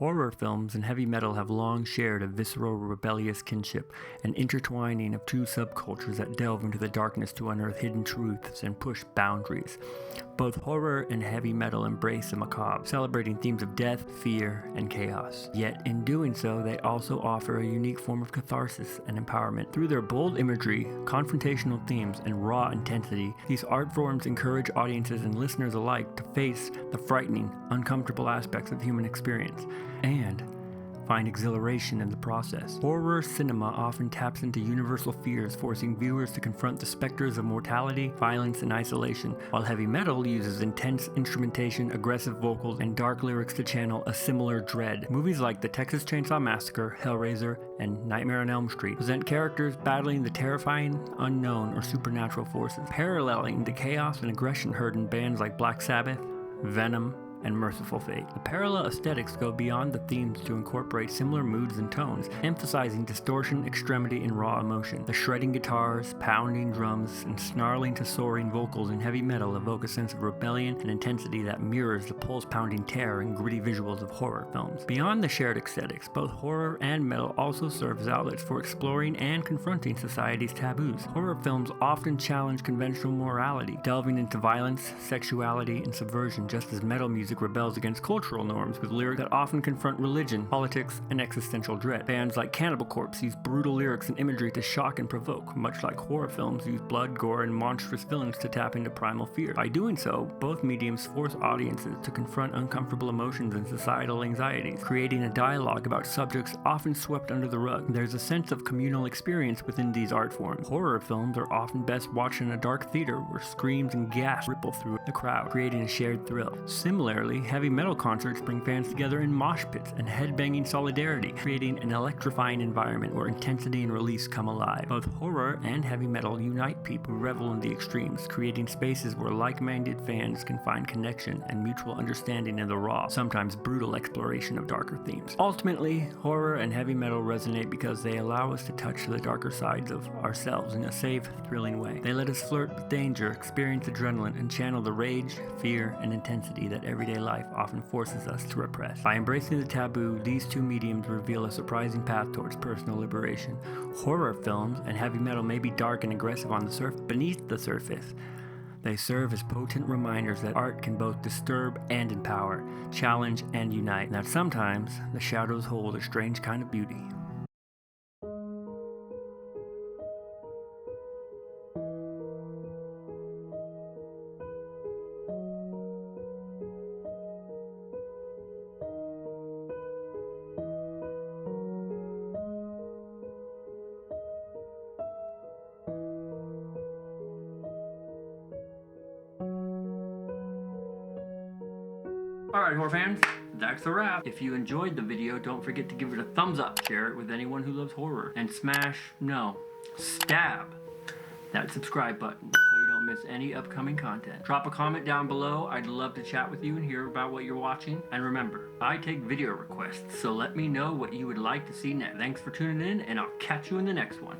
Horror films and heavy metal have long shared a visceral, rebellious kinship, an intertwining of two subcultures that delve into the darkness to unearth hidden truths and push boundaries. Both horror and heavy metal embrace the macabre, celebrating themes of death, fear, and chaos. Yet, in doing so, they also offer a unique form of catharsis and empowerment. Through their bold imagery, confrontational themes, and raw intensity, these art forms encourage audiences and listeners alike to face the frightening, uncomfortable aspects of human experience, and find exhilaration in the process. Horror cinema often taps into universal fears, forcing viewers to confront the specters of mortality, violence, and isolation, while heavy metal uses intense instrumentation, aggressive vocals, and dark lyrics to channel a similar dread. Movies like The Texas Chainsaw Massacre, Hellraiser, and Nightmare on Elm Street present characters battling the terrifying, unknown, or supernatural forces, paralleling the chaos and aggression heard in bands like Black Sabbath, Venom, and Merciful Fate. The parallel aesthetics go beyond the themes to incorporate similar moods and tones, emphasizing distortion, extremity, and raw emotion. The shredding guitars, pounding drums, and snarling to soaring vocals in heavy metal evoke a sense of rebellion and intensity that mirrors the pulse-pounding terror and gritty visuals of horror films. Beyond the shared aesthetics, both horror and metal also serve as outlets for exploring and confronting society's taboos. Horror films often challenge conventional morality, delving into violence, sexuality, and subversion, just as metal music rebels against cultural norms with lyrics that often confront religion, politics, and existential dread. Bands like Cannibal Corpse use brutal lyrics and imagery to shock and provoke, much like horror films use blood, gore, and monstrous villains to tap into primal fear. By doing so, both mediums force audiences to confront uncomfortable emotions and societal anxieties, creating a dialogue about subjects often swept under the rug. There's a sense of communal experience within these art forms. Horror films are often best watched in a dark theater where screams and gasps ripple through the crowd, creating a shared thrill. Similarly, heavy metal concerts bring fans together in mosh pits and headbanging solidarity, creating an electrifying environment where intensity and release come alive. Both horror and heavy metal unite people who revel in the extremes, creating spaces where like-minded fans can find connection and mutual understanding in the raw, sometimes brutal exploration of darker themes. Ultimately, horror and heavy metal resonate because they allow us to touch the darker sides of ourselves in a safe, thrilling way. They let us flirt with danger, experience adrenaline, and channel the rage, fear, and intensity that everyday life often forces us to repress. By embracing the taboo, these two mediums reveal a surprising path towards personal liberation. Horror films and heavy metal may be dark and aggressive on the surface. Beneath the surface, they serve as potent reminders that art can both disturb and empower, challenge and unite, and that sometimes the shadows hold a strange kind of beauty. Alright, horror fans, that's a wrap. If you enjoyed the video, don't forget to give it a thumbs up, share it with anyone who loves horror, and stab that subscribe button so you don't miss any upcoming content. Drop a comment down below. I'd love to chat with you and hear about what you're watching. And remember, I take video requests, so let me know what you would like to see next. Thanks for tuning in, and I'll catch you in the next one.